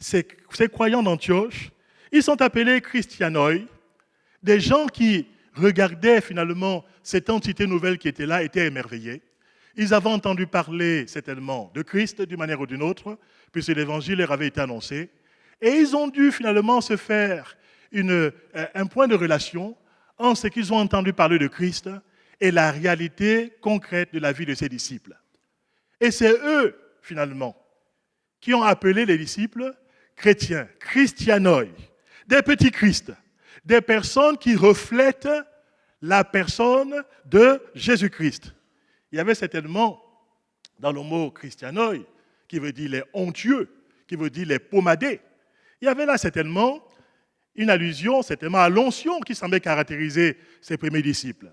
Ces croyants d'Antioche, ils sont appelés christianoi, des gens qui regardaient finalement cette entité nouvelle qui était là, étaient émerveillés. Ils avaient entendu parler certainement de Christ d'une manière ou d'une autre, puisque l'évangile leur avait été annoncé. Et ils ont dû finalement se faire un point de relation entre ce qu'ils ont entendu parler de Christ et la réalité concrète de la vie de ses disciples. Et c'est eux, finalement, qui ont appelé les disciples chrétiens, christianoi, des petits Christ, des personnes qui reflètent la personne de Jésus-Christ. Il y avait certainement, dans le mot christianoi, qui veut dire les honteux, qui veut dire les pommadés, il y avait là certainement une allusion à l'onction qui semblait caractériser ces premiers disciples.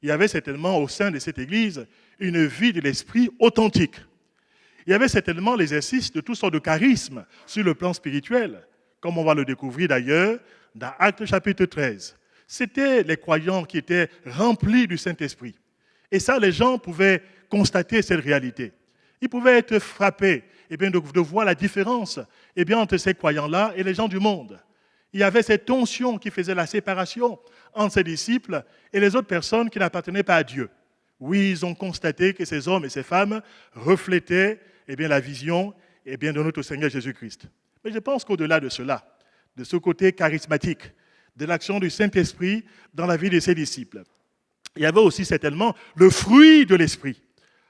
Il y avait certainement au sein de cette église une vie de l'esprit authentique. Il y avait certainement l'exercice de toutes sortes de charismes sur le plan spirituel, comme on va le découvrir d'ailleurs dans Actes chapitre 13. C'était les croyants qui étaient remplis du Saint-Esprit. Et ça, les gens pouvaient constater cette réalité. Ils pouvaient être frappés de voir la différence entre ces croyants-là et les gens du monde. Il y avait cette onction qui faisait la séparation entre ces disciples et les autres personnes qui n'appartenaient pas à Dieu. Oui, ils ont constaté que ces hommes et ces femmes reflétaient la vision de notre Seigneur Jésus-Christ. Mais je pense qu'au-delà de cela, de ce côté charismatique, de l'action du Saint-Esprit dans la vie de ses disciples, il y avait aussi certainement le fruit de l'Esprit.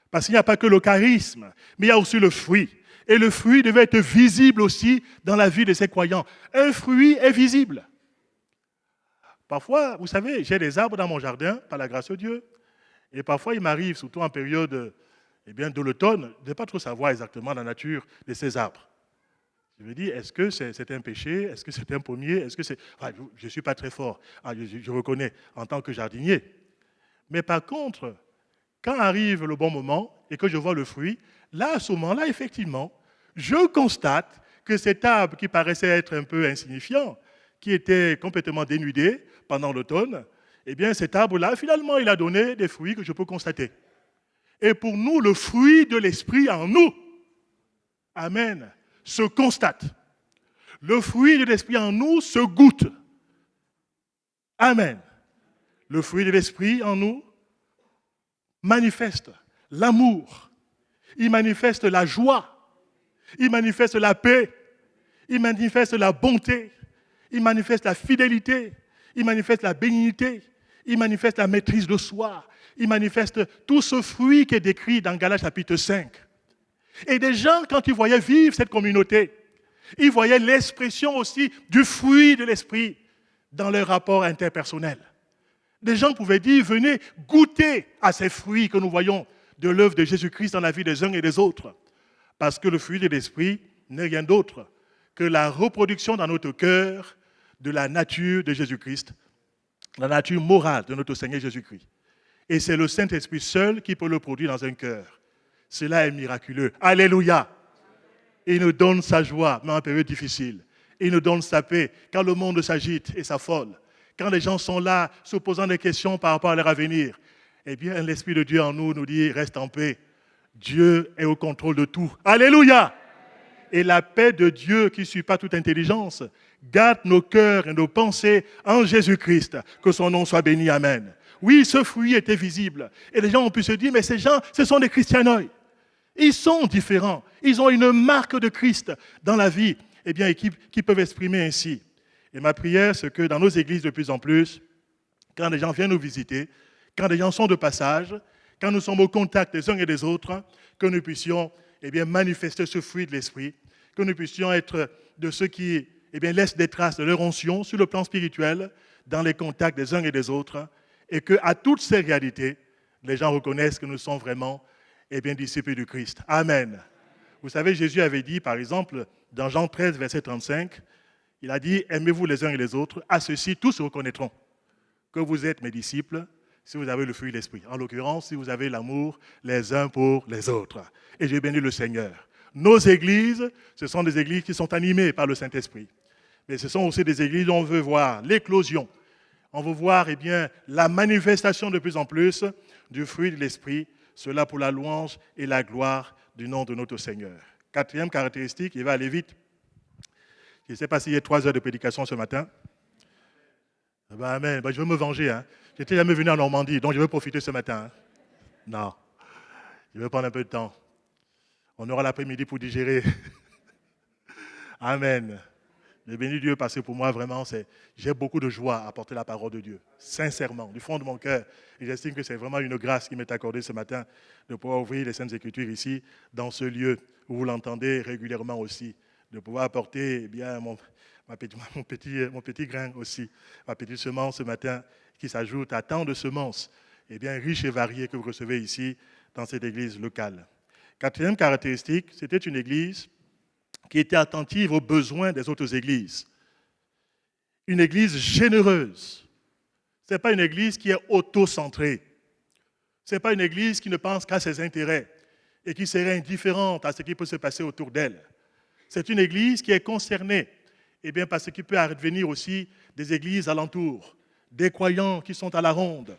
Parce qu'il n'y a pas que le charisme, mais il y a aussi le fruit. Et le fruit devait être visible aussi dans la vie de ces croyants. Un fruit est visible. Parfois, vous savez, j'ai des arbres dans mon jardin, par la grâce de Dieu. Et parfois, il m'arrive, surtout en période de l'automne, de ne pas trop savoir exactement la nature de ces arbres. Je me dis, est-ce que c'est un péché? Est-ce que c'est un pommier? Est-ce que c'est... Enfin, je ne suis pas très fort, je reconnais, en tant que jardinier. Mais par contre, quand arrive le bon moment et que je vois le fruit, là, à ce moment-là, effectivement, je constate que cet arbre qui paraissait être un peu insignifiant, qui était complètement dénudé pendant l'automne, eh bien, cet arbre-là, finalement, il a donné des fruits que je peux constater. Et pour nous, le fruit de l'esprit en nous, amen, se constate. Le fruit de l'esprit en nous se goûte. Amen. Le fruit de l'esprit en nous manifeste l'amour, il manifeste la joie, il manifeste la paix, il manifeste la bonté, il manifeste la fidélité, il manifeste la bénignité, il manifeste la maîtrise de soi, il manifeste tout ce fruit qui est décrit dans Galates chapitre 5. Et des gens, quand ils voyaient vivre cette communauté, ils voyaient l'expression aussi du fruit de l'esprit dans leur rapport interpersonnel. Des gens pouvaient dire, venez goûter à ces fruits que nous voyons de l'œuvre de Jésus-Christ dans la vie des uns et des autres. Parce que le fruit de l'esprit n'est rien d'autre que la reproduction dans notre cœur de la nature de Jésus-Christ, la nature morale de notre Seigneur Jésus-Christ. Et c'est le Saint-Esprit seul qui peut le produire dans un cœur. Cela est miraculeux. Alléluia! Il nous donne sa joie, mais en période difficile. Il nous donne sa paix quand le monde s'agite et s'affole. Quand les gens sont là, se posant des questions par rapport à leur avenir, eh bien, l'Esprit de Dieu en nous dit, reste en paix. Dieu est au contrôle de tout. Alléluia! Et la paix de Dieu qui ne suit pas toute intelligence, garde nos cœurs et nos pensées en Jésus-Christ. Que son nom soit béni. Amen. Oui, ce fruit était visible. Et les gens ont pu se dire, mais ces gens, ce sont des christianoïs. Ils sont différents. Ils ont une marque de Christ dans la vie, eh bien, qui peuvent exprimer ainsi. Et ma prière, c'est que dans nos églises de plus en plus, quand les gens viennent nous visiter, quand les gens sont de passage, quand nous sommes au contact des uns et des autres, que nous puissions eh bien, manifester ce fruit de l'esprit, que nous puissions être de ceux qui eh bien, laissent des traces de leur onction sur le plan spirituel, dans les contacts des uns et des autres, et qu'à toutes ces réalités, les gens reconnaissent que nous sommes vraiment eh bien, disciples du Christ. Amen. Vous savez, Jésus avait dit, par exemple, dans Jean 13, verset 35, il a dit, aimez-vous les uns et les autres, à ceux-ci tous reconnaîtront que vous êtes mes disciples si vous avez le fruit de l'esprit. En l'occurrence, si vous avez l'amour les uns pour les autres. Et j'ai béni le Seigneur. Nos églises, ce sont des églises qui sont animées par le Saint-Esprit. Mais ce sont aussi des églises où on veut voir l'éclosion. On veut voir eh bien, la manifestation de plus en plus du fruit de l'esprit, cela pour la louange et la gloire du nom de notre Seigneur. Quatrième caractéristique, il va aller vite. Je ne sais pas s'il y a 3 heures de prédication ce matin. Amen. Je veux me venger. Je n'étais jamais venu en Normandie, donc je veux profiter ce matin. Non. Je vais prendre un peu de temps. On aura l'après-midi pour digérer. Amen. Je bénis Dieu parce que pour moi, vraiment, j'ai beaucoup de joie à porter la parole de Dieu. Sincèrement, du fond de mon cœur. Et j'estime que c'est vraiment une grâce qui m'est accordée ce matin de pouvoir ouvrir les Saintes Écritures ici, dans ce lieu où vous l'entendez régulièrement aussi. De pouvoir apporter eh bien, mon petit grain aussi, ma petite semence ce matin, qui s'ajoute à tant de semences eh bien, riches et variées que vous recevez ici dans cette église locale. Quatrième caractéristique, c'était une église qui était attentive aux besoins des autres églises. Une église généreuse. Ce n'est pas une église qui est auto-centrée. Ce n'est pas une église qui ne pense qu'à ses intérêts et qui serait indifférente à ce qui peut se passer autour d'elle. C'est une église qui est concernée eh bien, par ce qui peut advenir aussi des églises alentours, des croyants qui sont à la ronde,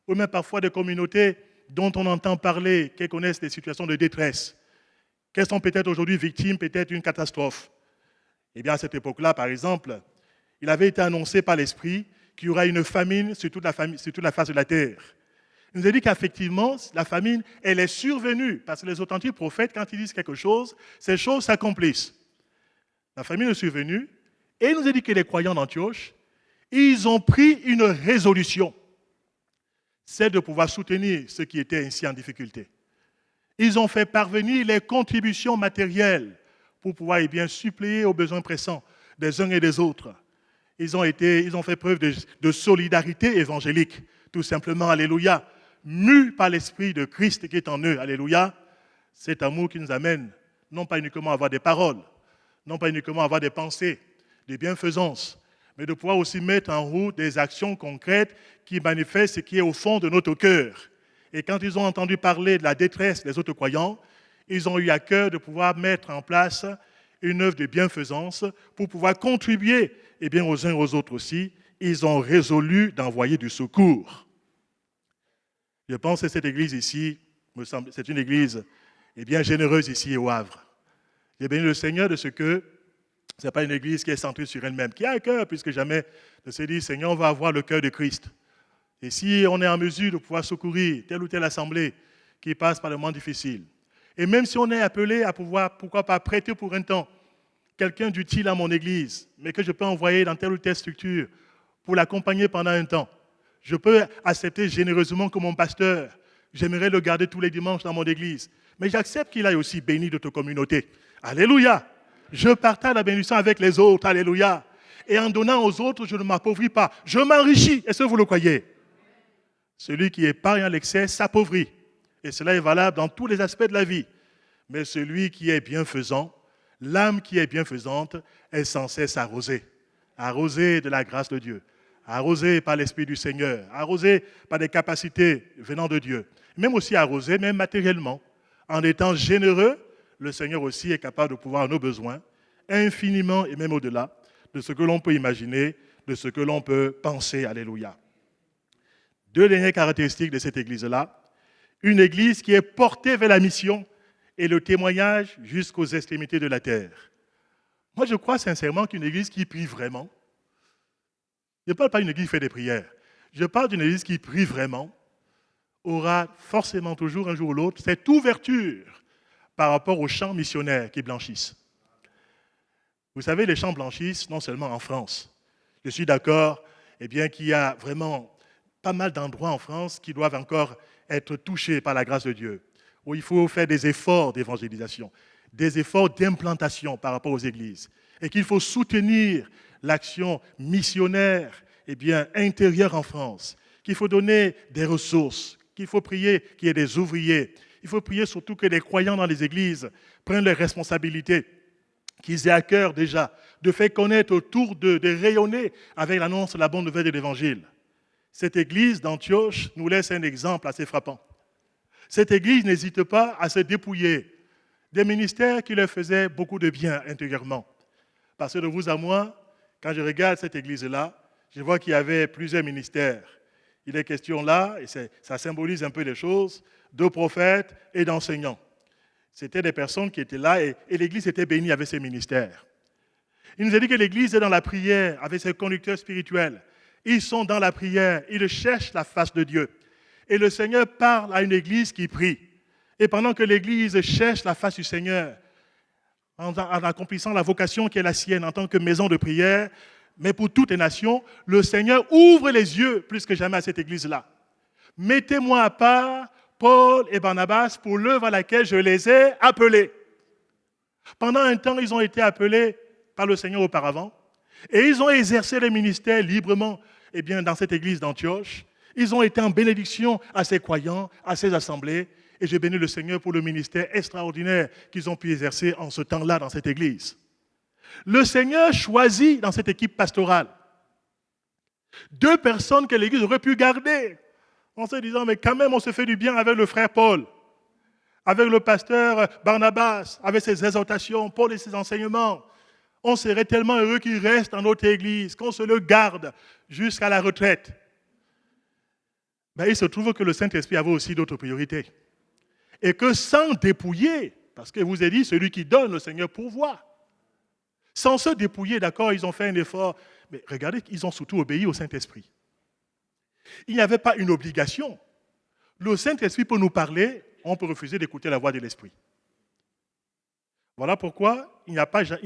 ou même parfois des communautés dont on entend parler, qui connaissent des situations de détresse, qui sont peut-être aujourd'hui victimes, peut-être d'une catastrophe. Eh bien, à cette époque-là, par exemple, il avait été annoncé par l'Esprit qu'il y aura une famine sur toute la face de la terre. Il nous a dit qu'effectivement, la famine, elle est survenue, parce que les authentiques prophètes, quand ils disent quelque chose, ces choses s'accomplissent. La famine est survenue, et il nous a dit que les croyants d'Antioche, ils ont pris une résolution, c'est de pouvoir soutenir ceux qui étaient ainsi en difficulté. Ils ont fait parvenir les contributions matérielles pour pouvoir eh bien, suppléer aux besoins pressants des uns et des autres. Ils ont fait preuve de solidarité évangélique, tout simplement, alléluia, mus par l'Esprit de Christ qui est en eux, alléluia. Cet amour qui nous amène, non pas uniquement à avoir des paroles, non pas uniquement avoir des pensées, des bienfaisances, mais de pouvoir aussi mettre en route des actions concrètes qui manifestent ce qui est au fond de notre cœur. Et quand ils ont entendu parler de la détresse des autres croyants, ils ont eu à cœur de pouvoir mettre en place une œuvre de bienfaisance pour pouvoir contribuer aux uns aux autres aussi. Ils ont résolu d'envoyer du secours. Je pense que cette église ici, c'est une église généreuse ici au Havre. J'ai béni le Seigneur de ce que ce n'est pas une église qui est centrée sur elle-même, qui a un cœur plus que jamais de se dire, Seigneur, on va avoir le cœur de Christ. Et si on est en mesure de pouvoir secourir telle ou telle assemblée qui passe par le moment difficile, et même si on est appelé à pouvoir, pourquoi pas, prêter pour un temps quelqu'un d'utile à mon église, mais que je peux envoyer dans telle ou telle structure pour l'accompagner pendant un temps, je peux accepter généreusement que mon pasteur, j'aimerais le garder tous les dimanches dans mon église, mais j'accepte qu'il aille aussi béni de ta communauté. Alléluia! Je partage la bénédiction avec les autres, alléluia. Et en donnant aux autres, je ne m'appauvris pas, je m'enrichis. Est-ce que vous le croyez? Celui qui épargne à l'excès s'appauvrit. Et cela est valable dans tous les aspects de la vie. Mais celui qui est bienfaisant, l'âme qui est bienfaisante, est sans cesse arrosée. Arrosée de la grâce de Dieu, arrosée par l'Esprit du Seigneur, arrosée par des capacités venant de Dieu. Même aussi arrosée, même matériellement. En étant généreux, le Seigneur aussi est capable de pouvoir nos besoins, infiniment et même au-delà de ce que l'on peut imaginer, de ce que l'on peut penser. Alléluia. Deux dernières caractéristiques de cette église-là. Une église qui est portée vers la mission et le témoignage jusqu'aux extrémités de la terre. Moi, je crois sincèrement qu'une église qui prie vraiment, je ne parle pas d'une église qui fait des prières, je parle d'une église qui prie vraiment, aura forcément toujours, un jour ou l'autre, cette ouverture par rapport aux champs missionnaires qui blanchissent. Vous savez, les champs blanchissent non seulement en France. Je suis d'accord qu'il y a vraiment pas mal d'endroits en France qui doivent encore être touchés par la grâce de Dieu, où il faut faire des efforts d'évangélisation, des efforts d'implantation par rapport aux églises, et qu'il faut soutenir l'action missionnaire intérieure en France, qu'il faut donner des ressources, qu'il faut prier qu'il y ait des ouvriers. Il faut prier surtout que les croyants dans les églises prennent leurs responsabilités, qu'ils aient à cœur déjà de faire connaître autour d'eux, de rayonner avec l'annonce de la bonne nouvelle de l'Évangile. Cette église d'Antioche nous laisse un exemple assez frappant. Cette église n'hésite pas à se dépouiller des ministères qui leur faisaient beaucoup de bien intérieurement. Parce que de vous à moi, quand je regarde cette église-là, je vois qu'il y avait plusieurs ministères. Il est question là, et ça symbolise un peu les choses, de prophètes et d'enseignants. C'était des personnes qui étaient là et l'église était bénie avec ces ministères. Il nous a dit que l'église est dans la prière avec ses conducteurs spirituels. Ils sont dans la prière, ils cherchent la face de Dieu. Et le Seigneur parle à une église qui prie. Et pendant que l'église cherche la face du Seigneur, en accomplissant la vocation qui est la sienne en tant que maison de prière, mais pour toutes les nations, le Seigneur ouvre les yeux plus que jamais à cette église-là. Mettez-moi à part Paul et Barnabas pour l'œuvre à laquelle je les ai appelés. Pendant un temps, ils ont été appelés par le Seigneur auparavant et ils ont exercé le ministère librement dans cette église d'Antioche. Ils ont été en bénédiction à ces croyants, à ces assemblées. Et je bénis le Seigneur pour le ministère extraordinaire qu'ils ont pu exercer en ce temps-là dans cette église. Le Seigneur choisit dans cette équipe pastorale 2 personnes que l'église aurait pu garder en se disant, mais quand même on se fait du bien avec le frère Paul, avec le pasteur Barnabas, avec ses exhortations, Paul et ses enseignements. On serait tellement heureux qu'il reste dans notre église, qu'on se le garde jusqu'à la retraite. Mais il se trouve que le Saint-Esprit avait aussi d'autres priorités. Et que sans dépouiller, parce que vous avez dit, celui qui donne, le Seigneur pourvoit. Sans se dépouiller, d'accord, ils ont fait un effort. Mais regardez, ils ont surtout obéi au Saint-Esprit. Il n'y avait pas une obligation. Le Saint-Esprit peut nous parler, on peut refuser d'écouter la voix de l'Esprit. Voilà pourquoi il n'y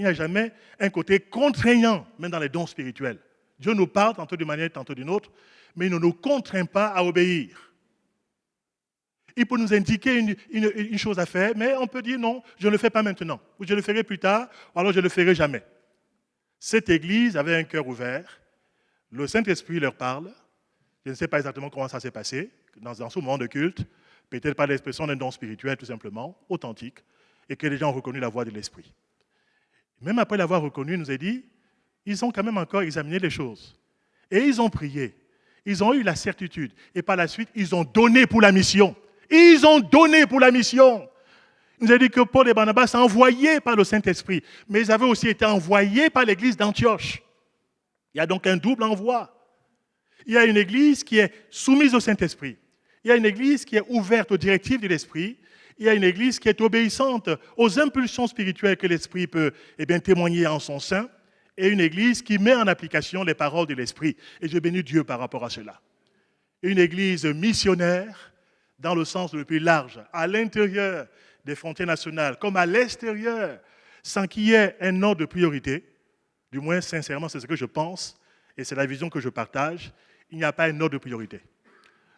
a jamais un côté contraignant, même dans les dons spirituels. Dieu nous parle tantôt d'une manière, tantôt d'une autre, mais il ne nous contraint pas à obéir. Il peut nous indiquer une chose à faire, mais on peut dire non, je ne le fais pas maintenant, ou je le ferai plus tard, ou alors je ne le ferai jamais. Cette église avait un cœur ouvert, le Saint-Esprit leur parle, je ne sais pas exactement comment ça s'est passé, dans ce moment de culte, peut-être par l'expression d'un don spirituel tout simplement, authentique, et que les gens ont reconnu la voix de l'Esprit. Même après l'avoir reconnu, il nous a dit, ils ont quand même encore examiné les choses. Et ils ont prié. Ils ont eu la certitude. Et par la suite, ils ont donné pour la mission. Ils ont donné pour la mission. Il nous a dit que Paul et Barnabas sont envoyés par le Saint-Esprit. Mais ils avaient aussi été envoyés par l'église d'Antioche. Il y a donc un double envoi. Il y a une église qui est soumise au Saint-Esprit. Il y a une église qui est ouverte aux directives de l'Esprit. Il y a une église qui est obéissante aux impulsions spirituelles que l'Esprit peut témoigner en son sein. Et une église qui met en application les paroles de l'Esprit. Et je bénis Dieu par rapport à cela. Une église missionnaire, dans le sens le plus large, à l'intérieur des frontières nationales, comme à l'extérieur, sans qu'il y ait un ordre de priorité. Du moins, sincèrement, c'est ce que je pense, et c'est la vision que je partage. Il n'y a pas un ordre de priorité.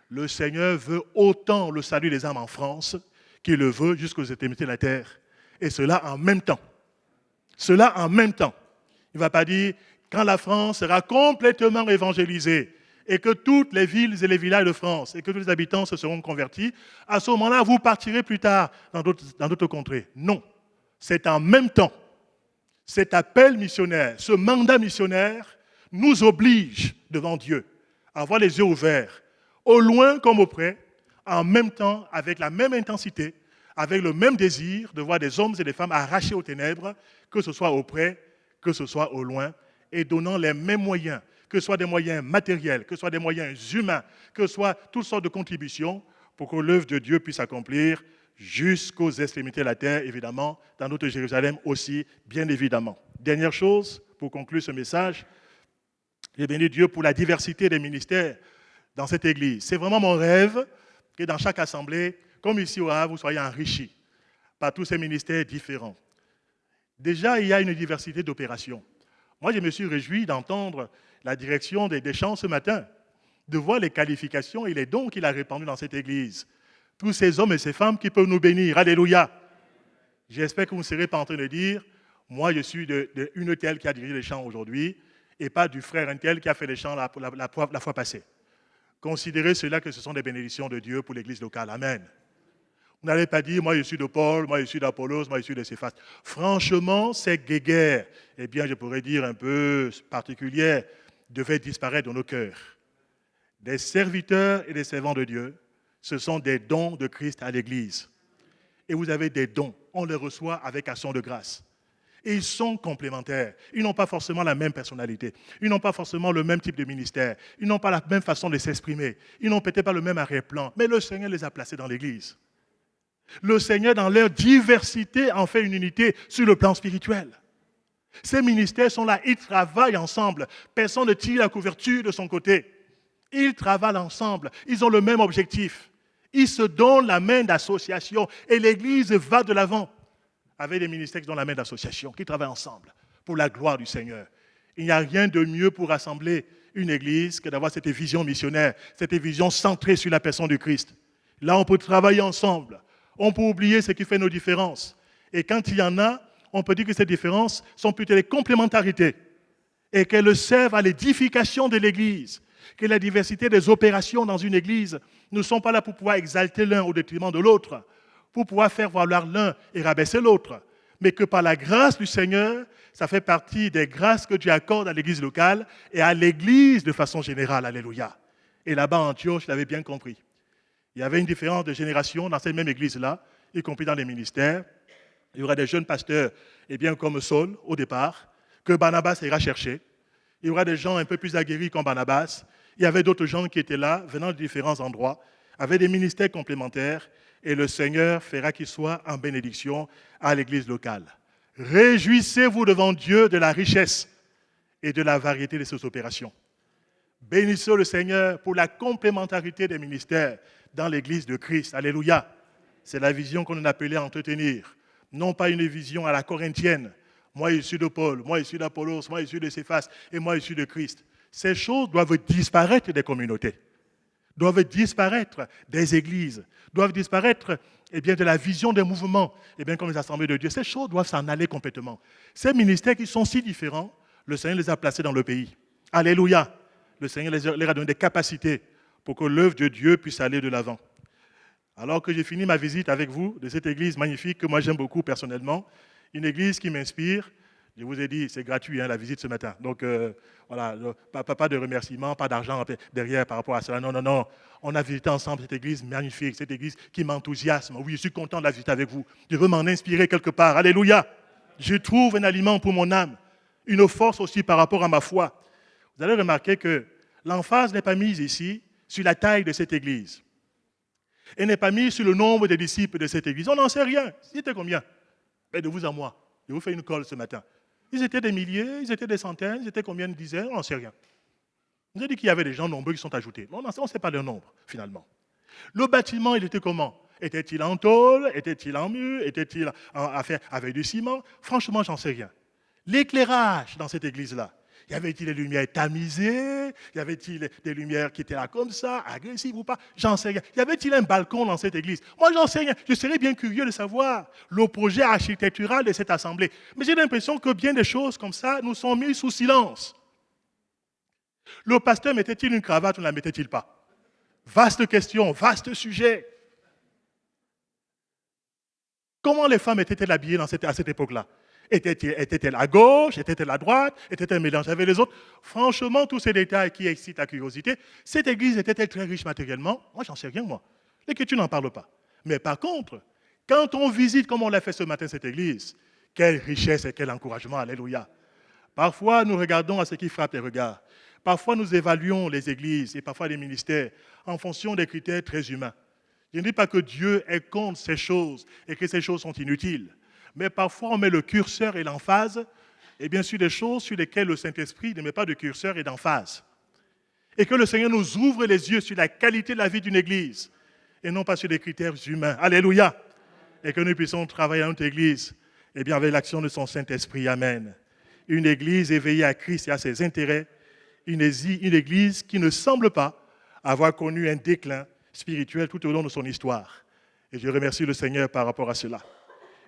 Le Seigneur veut autant le salut des âmes en France qu'il le veut jusqu'aux extrémités de la terre. Et cela en même temps. Cela en même temps. Il ne va pas dire, quand la France sera complètement évangélisée et que toutes les villes et les villages de France et que tous les habitants se seront convertis, à ce moment-là, vous partirez plus tard dans d'autres contrées. Non, c'est en même temps. Cet appel missionnaire, ce mandat missionnaire nous oblige devant Dieu à avoir les yeux ouverts, au loin comme auprès, en même temps, avec la même intensité, avec le même désir de voir des hommes et des femmes arrachés aux ténèbres, que ce soit auprès, que ce soit au loin, et donnant les mêmes moyens, que ce soit des moyens matériels, que ce soit des moyens humains, que ce soit toutes sortes de contributions, pour que l'œuvre de Dieu puisse s'accomplir jusqu'aux extrémités de la terre, évidemment, dans notre Jérusalem aussi, bien évidemment. Dernière chose, pour conclure ce message, j'ai béni Dieu pour la diversité des ministères dans cette Église. C'est vraiment mon rêve que dans chaque assemblée, comme ici au Havre, vous soyez enrichis par tous ces ministères différents. Déjà, il y a une diversité d'opérations. Moi, je me suis réjoui d'entendre la direction des chants ce matin, de voir les qualifications et les dons qu'il a répandus dans cette Église. Tous ces hommes et ces femmes qui peuvent nous bénir. Alléluia. J'espère que vous ne serez pas en train de dire, moi, je suis une telle qui a dirigé les chants aujourd'hui et pas du frère un tel qui a fait les chants la fois passée. Considérez cela que ce sont des bénédictions de Dieu pour l'Église locale. Amen. Vous n'allez pas dire, moi je suis de Paul, moi je suis d'Apollos, moi je suis de Céphas. Franchement, ces guéguerres, eh bien je pourrais dire un peu particulières, devaient disparaître dans nos cœurs. Des serviteurs et des servants de Dieu, ce sont des dons de Christ à l'Église. Et vous avez des dons, on les reçoit avec action de grâce. Et ils sont complémentaires. Ils n'ont pas forcément la même personnalité. Ils n'ont pas forcément le même type de ministère. Ils n'ont pas la même façon de s'exprimer. Ils n'ont peut-être pas le même arrière-plan. Mais le Seigneur les a placés dans l'Église. Le Seigneur, dans leur diversité, en fait une unité sur le plan spirituel. Ces ministères sont là, ils travaillent ensemble. Personne ne tire la couverture de son côté. Ils travaillent ensemble. Ils ont le même objectif. Ils se donnent la main d'association. Et l'Église va de l'avant avec des ministères qui donnent la main d'association, qui travaillent ensemble pour la gloire du Seigneur. Il n'y a rien de mieux pour rassembler une Église que d'avoir cette vision missionnaire, cette vision centrée sur la personne du Christ. Là, on peut travailler ensemble. On peut oublier ce qui fait nos différences. Et quand il y en a, on peut dire que ces différences sont plutôt des complémentarités et qu'elles servent à l'édification de l'Église. Que la diversité des opérations dans une Église ne sont pas là pour pouvoir exalter l'un au détriment de l'autre, pour pouvoir faire valoir l'un et rabaisser l'autre, mais que par la grâce du Seigneur, ça fait partie des grâces que Dieu accorde à l'Église locale et à l'Église de façon générale. Alléluia. Et là-bas, à Antioche, je l'avais bien compris. Il y avait une différence de génération dans cette même église-là, y compris dans les ministères. Il y aura des jeunes pasteurs, comme Saul, au départ, que Barnabas ira chercher. Il y aura des gens un peu plus aguerris comme Barnabas. Il y avait d'autres gens qui étaient là, venant de différents endroits, avec des ministères complémentaires, et le Seigneur fera qu'ils soient en bénédiction à l'église locale. Réjouissez-vous devant Dieu de la richesse et de la variété de ces opérations. Bénissez le Seigneur pour la complémentarité des ministères dans l'église de Christ. Alléluia. C'est la vision qu'on a appelée à entretenir. Non pas une vision à la corinthienne. Moi, je suis de Paul, moi, je suis d'Apollos, moi, je suis de Céphas, et moi, je suis de Christ. Ces choses doivent disparaître des communautés, doivent disparaître des églises, doivent disparaître de la vision des mouvements, comme les assemblées de Dieu. Ces choses doivent s'en aller complètement. Ces ministères qui sont si différents, le Seigneur les a placés dans le pays. Alléluia. Le Seigneur leur a donné des capacités pour que l'œuvre de Dieu puisse aller de l'avant. Alors que j'ai fini ma visite avec vous de cette église magnifique que moi j'aime beaucoup personnellement, une église qui m'inspire, Je vous ai dit, c'est gratuit, hein, la visite ce matin. Donc, voilà, pas de remerciements, pas d'argent derrière par rapport à cela. Non, non, non. On a visité ensemble cette église magnifique, cette église qui m'enthousiasme. Oui, je suis content de la visiter avec vous. Je veux m'en inspirer quelque part. Alléluia. Je trouve un aliment pour mon âme, une force aussi par rapport à ma foi. Vous allez remarquer que l'emphase n'est pas mise ici sur la taille de cette église. Elle n'est pas mise sur le nombre des disciples de cette église. On n'en sait rien. C'était combien? Mais de vous à moi. Je vous fais une colle ce matin. Ils étaient des milliers, ils étaient des centaines, ils étaient combien de dizaines? On n'en sait rien. On a dit qu'il y avait des gens nombreux qui sont ajoutés. On ne sait pas le nombre, finalement. Le bâtiment, il était comment? Était-il en tôle? Était-il en mur? Était-il avec du ciment? Franchement, j'en sais rien. L'éclairage dans cette église-là, y avait-il des lumières tamisées? Y avait-il des lumières qui étaient là comme ça, agressives ou pas? J'en sais rien. Y avait-il un balcon dans cette église? Moi, j'en sais rien. Je serais bien curieux de savoir le projet architectural de cette assemblée. Mais j'ai l'impression que bien des choses comme ça nous sont mises sous silence. Le pasteur mettait-il une cravate ou ne la mettait-il pas? Vaste question, vaste sujet. Comment les femmes étaient-elles habillées à cette époque-là? Était-elle à gauche? Était-elle à droite? Était-elle mélangée avec les autres? Franchement, tous ces détails qui excitent la curiosité, cette église était-elle très riche matériellement? Moi, j'en sais rien, moi. L'Écriture n'en parle pas. Mais par contre, quand on visite, comme on l'a fait ce matin, cette église, quelle richesse et quel encouragement, alléluia. Parfois, nous regardons à ce qui frappe les regards. Parfois, nous évaluons les églises et parfois les ministères en fonction des critères très humains. Je ne dis pas que Dieu est contre ces choses et que ces choses sont inutiles. Mais parfois, on met le curseur et l'emphase, et bien sûr des choses sur lesquelles le Saint-Esprit ne met pas de curseur et d'emphase. Et que le Seigneur nous ouvre les yeux sur la qualité de la vie d'une église, et non pas sur des critères humains. Alléluia. Et que nous puissions travailler à notre église, et bien avec l'action de son Saint-Esprit. Amen. Une église éveillée à Christ et à ses intérêts, une église qui ne semble pas avoir connu un déclin spirituel tout au long de son histoire. Et je remercie le Seigneur par rapport à cela.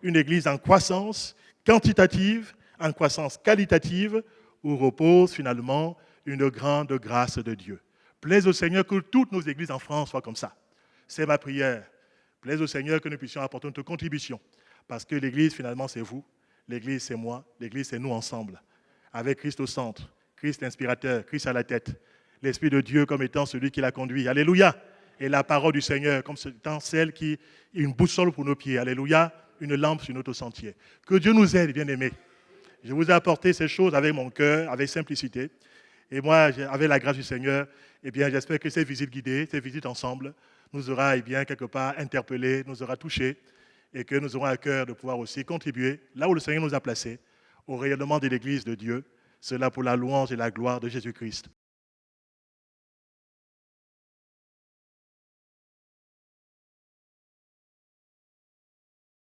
Une église en croissance quantitative, en croissance qualitative, où repose finalement une grande grâce de Dieu. Plaise au Seigneur que toutes nos églises en France soient comme ça. C'est ma prière. Plaise au Seigneur que nous puissions apporter notre contribution. Parce que l'église, finalement, c'est vous. L'église, c'est moi. L'église, c'est nous ensemble. Avec Christ au centre, Christ l'inspirateur, Christ à la tête. L'Esprit de Dieu comme étant celui qui l'a conduit. Alléluia. Et la parole du Seigneur comme étant celle qui est une boussole pour nos pieds. Alléluia. Une lampe sur notre sentier. Que Dieu nous aide, bien-aimés. Je vous ai apporté ces choses avec mon cœur, avec simplicité. Et moi, avec la grâce du Seigneur, eh bien, j'espère que ces visites guidées, ces visites ensemble, nous aura, eh bien, quelque part interpellés, nous aura touchés, et que nous aurons à cœur de pouvoir aussi contribuer, là où le Seigneur nous a placés, au rayonnement de l'Église de Dieu, cela pour la louange et la gloire de Jésus-Christ.